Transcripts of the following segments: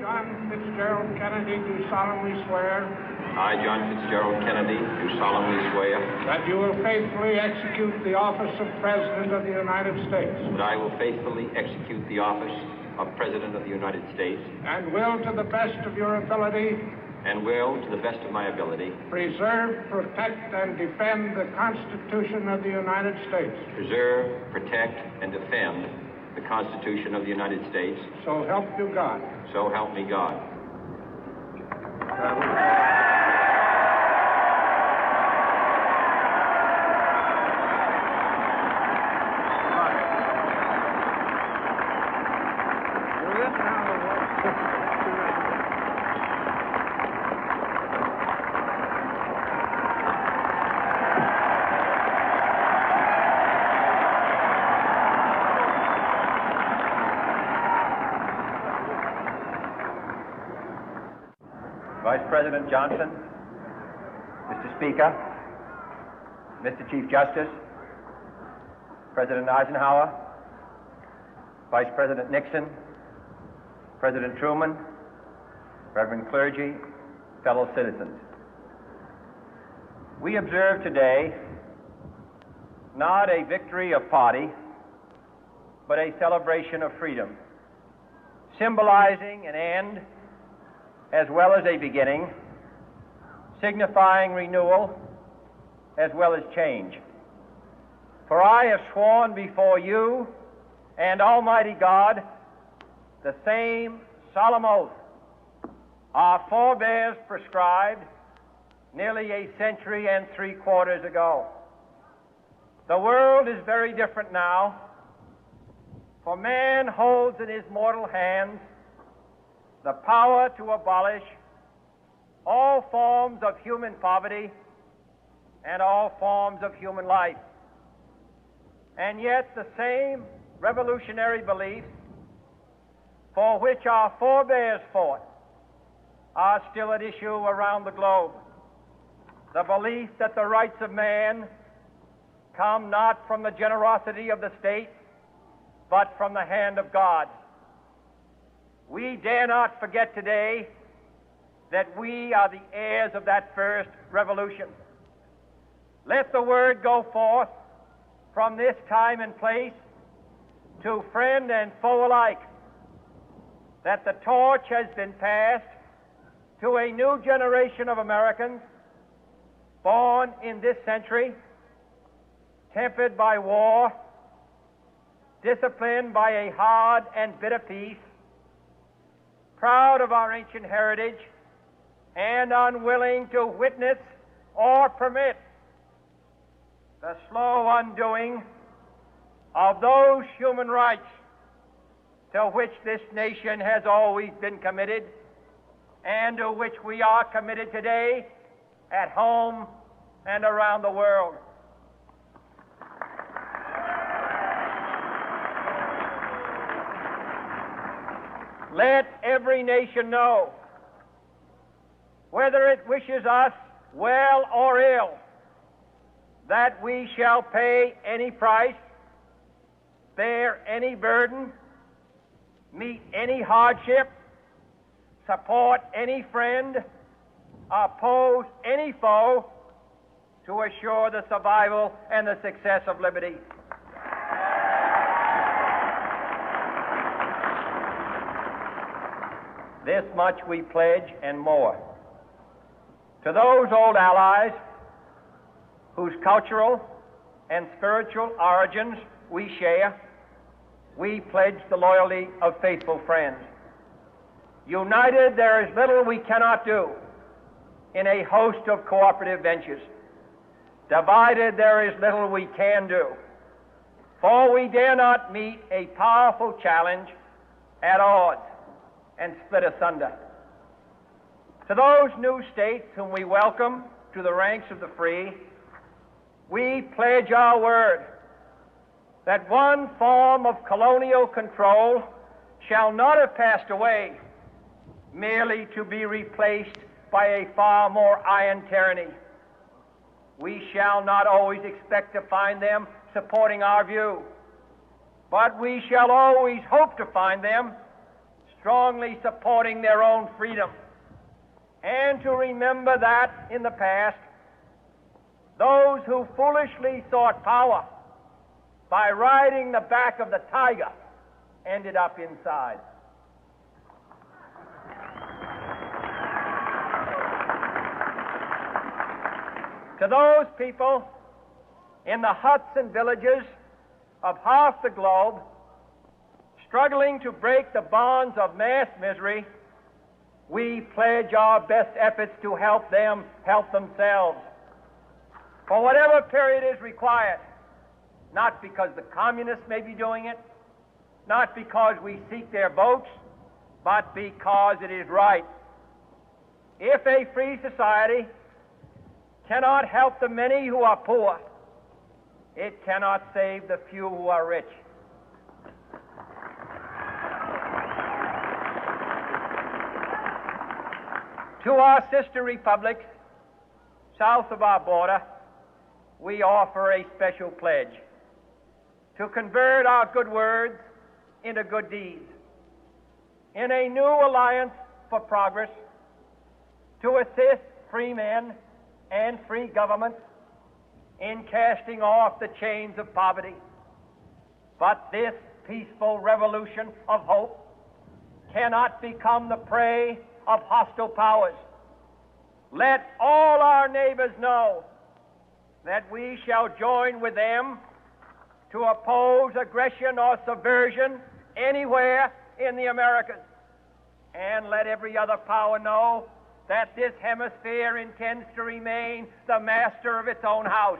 John Fitzgerald Kennedy, do solemnly swear. I, John Fitzgerald Kennedy, do solemnly swear. That you will faithfully execute the office of President of the United States. That I will faithfully execute the office of President of the United States. And will, to the best of your ability. And will, to the best of my ability. Preserve, protect, and defend the Constitution of the United States. Preserve, protect, and defend the Constitution of the United States. So help you God. So help me God. Vice President Johnson, Mr. Speaker, Mr. Chief Justice, President Eisenhower, Vice President Nixon, President Truman, Reverend clergy, fellow citizens. We observe today not a victory of party, but a celebration of freedom, symbolizing an end as well as a beginning, signifying renewal as well as change. For I have sworn before you and Almighty God the same solemn oath our forebears prescribed nearly a century and 3/4 ago. The world is very different now, for man holds in his mortal hands the power to abolish all forms of human poverty and all forms of human life. And yet the same revolutionary beliefs for which our forebears fought are still at issue around the globe. The belief that the rights of man come not from the generosity of the state, but from the hand of God. We dare not forget today that we are the heirs of that first revolution. Let the word go forth from this time and place to friend and foe alike that the torch has been passed to a new generation of Americans born in this century, tempered by war, disciplined by a hard and bitter peace, proud of our ancient heritage, and unwilling to witness or permit the slow undoing of those human rights to which this nation has always been committed and to which we are committed today at home and around the world. Let every nation know, whether it wishes us well or ill, that we shall pay any price, bear any burden, meet any hardship, support any friend, oppose any foe to assure the survival and the success of liberty. This much we pledge and more. To those old allies whose cultural and spiritual origins we share, we pledge the loyalty of faithful friends. United, there is little we cannot do in a host of cooperative ventures. Divided, there is little we can do, for we dare not meet a powerful challenge at odds and split asunder. To those new states whom we welcome to the ranks of the free, we pledge our word that one form of colonial control shall not have passed away merely to be replaced by a far more iron tyranny. We shall not always expect to find them supporting our view, but we shall always hope to find them strongly supporting their own freedom, and to remember that in the past, those who foolishly sought power by riding the back of the tiger ended up inside. To those people in the huts and villages of half the globe struggling to break the bonds of mass misery, we pledge our best efforts to help them help themselves for whatever period is required, not because the communists may be doing it, not because we seek their votes, but because it is right. If a free society cannot help the many who are poor, it cannot save the few who are rich. To our sister republics south of our border, we offer a special pledge to convert our good words into good deeds, in a new alliance for progress, to assist free men and free governments in casting off the chains of poverty. But this peaceful revolution of hope cannot become the prey of hostile powers. Let all our neighbors know that we shall join with them to oppose aggression or subversion anywhere in the Americas. And let every other power know that this hemisphere intends to remain the master of its own house.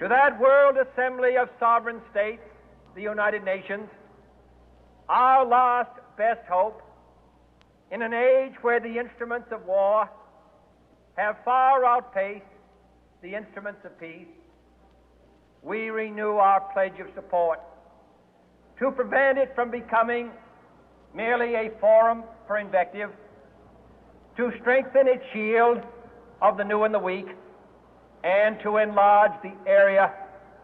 To that World Assembly of Sovereign States, the United Nations, our last best hope, in an age where the instruments of war have far outpaced the instruments of peace, we renew our pledge of support to prevent it from becoming merely a forum for invective, to strengthen its shield of the new and the weak, and to enlarge the area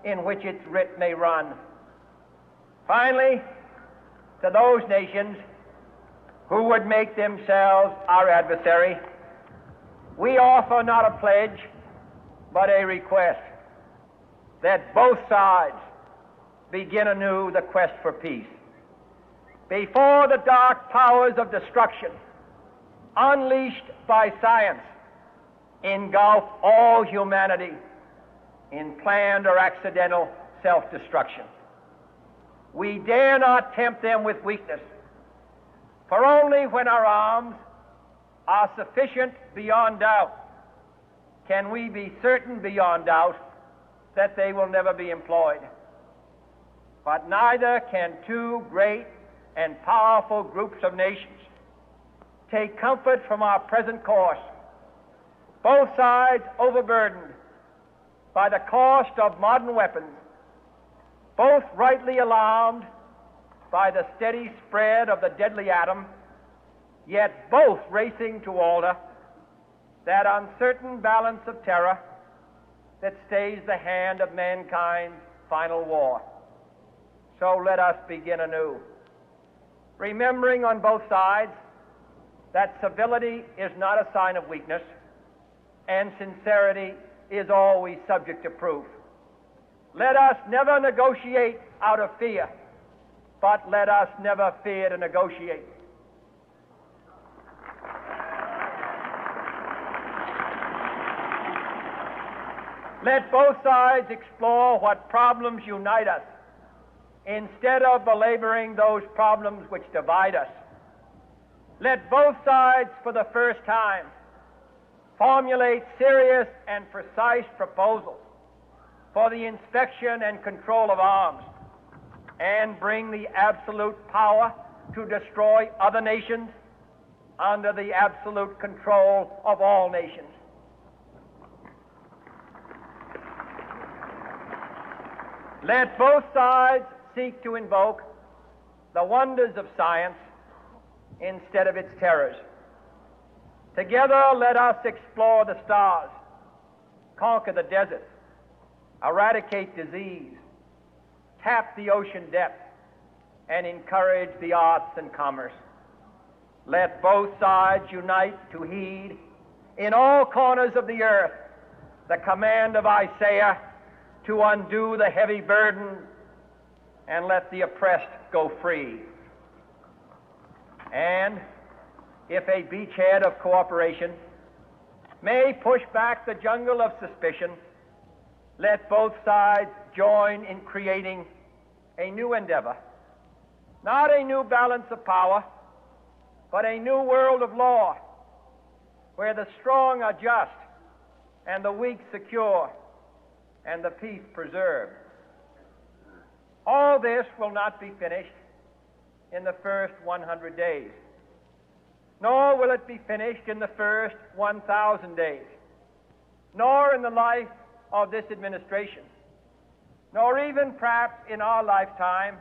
in which its writ may run. Finally, to those nations who would make themselves our adversary, we offer not a pledge, but a request that both sides begin anew the quest for peace. Before the dark powers of destruction, unleashed by science, engulf all humanity in planned or accidental self-destruction, we dare not tempt them with weakness, for only when our arms are sufficient beyond doubt can we be certain beyond doubt that they will never be employed. But neither can two great and powerful groups of nations take comfort from our present course, both sides overburdened by the cost of modern weapons, both rightly alarmed by the steady spread of the deadly atom, yet both racing to alter that uncertain balance of terror that stays the hand of mankind's final war. So let us begin anew, remembering on both sides that civility is not a sign of weakness, and sincerity is always subject to proof. Let us never negotiate out of fear, but let us never fear to negotiate. Let both sides explore what problems unite us, instead of belaboring those problems which divide us. Let both sides, for the first time, formulate serious and precise proposals for the inspection and control of arms, and bring the absolute power to destroy other nations under the absolute control of all nations. Let both sides seek to invoke the wonders of science instead of its terrors. Together, let us explore the stars, conquer the deserts, eradicate disease, tap the ocean depths, and encourage the arts and commerce. Let both sides unite to heed in all corners of the earth the command of Isaiah to undo the heavy burden and let the oppressed go free. And if a beachhead of cooperation may push back the jungle of suspicion, let both sides join in creating a new endeavor, not a new balance of power, but a new world of law, where the strong are just and the weak secure and the peace preserved. All this will not be finished in the first 100 days, nor will it be finished in the first 1,000 days, nor in the life of this administration, nor even perhaps in our lifetime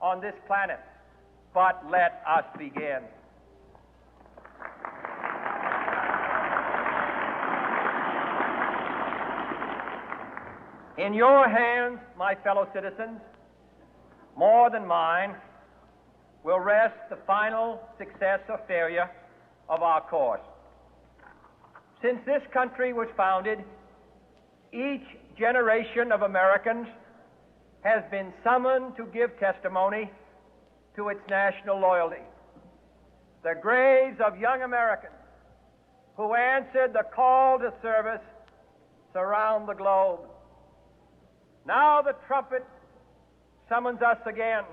on this planet. But let us begin. In your hands, my fellow citizens, more than mine, will rest the final success or failure of our course. Since this country was founded, each generation of Americans has been summoned to give testimony to its national loyalty. The graves of young Americans who answered the call to service surround the globe. Now the trumpet summons us again,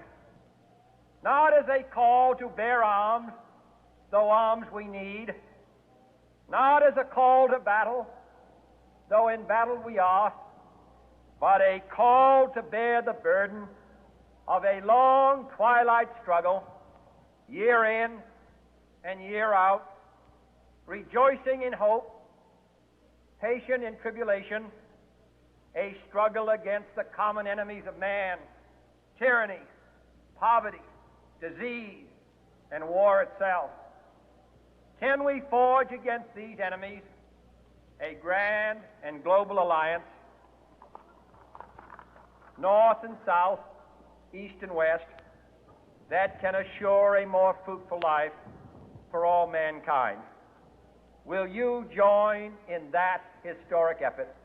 not as a call to bear arms, though arms we need, not as a call to battle, though in battle we are, but a call to bear the burden of a long twilight struggle, year in and year out, rejoicing in hope, patient in tribulation, a struggle against the common enemies of man, tyranny, poverty, disease, and war itself. Can we forge against these enemies a grand and global alliance, north and south, east and west, that can assure a more fruitful life for all mankind? Will you join in that historic effort?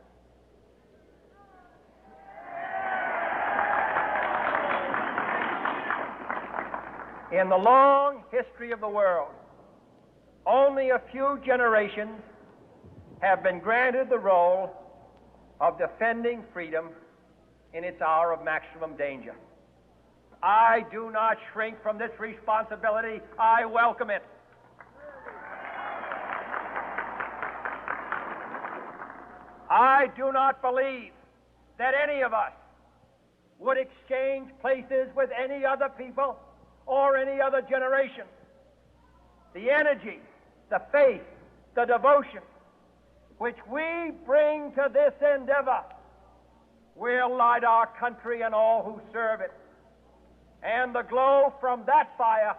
In the long history of the world, only a few generations have been granted the role of defending freedom in its hour of maximum danger. I do not shrink from this responsibility. I welcome it. I do not believe that any of us would exchange places with any other people or any other generation. The energy, the faith, the devotion which we bring to this endeavor will light our country and all who serve it. And the glow from that fire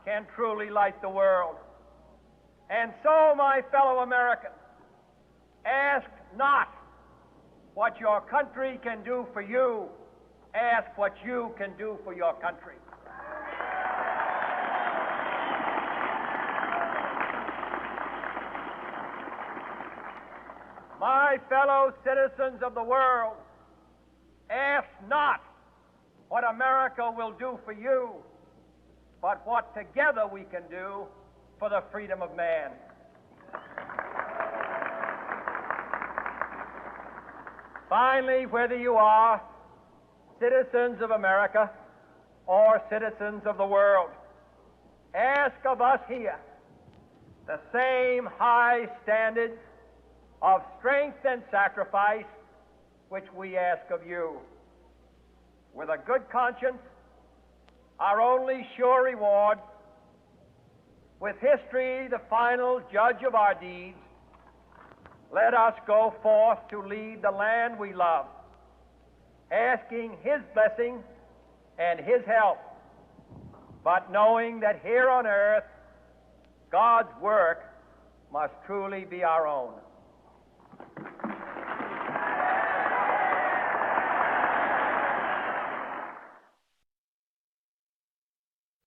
can truly light the world. And so, my fellow Americans, ask not what your country can do for you, ask what you can do for your country. My fellow citizens of the world, ask not what America will do for you, but what together we can do for the freedom of man. Finally, whether you are citizens of America or citizens of the world, ask of us here the same high standards of strength and sacrifice which we ask of you. With a good conscience, our only sure reward, with history the final judge of our deeds, let us go forth to lead the land we love, asking His blessing and His help, but knowing that here on earth, God's work must truly be our own.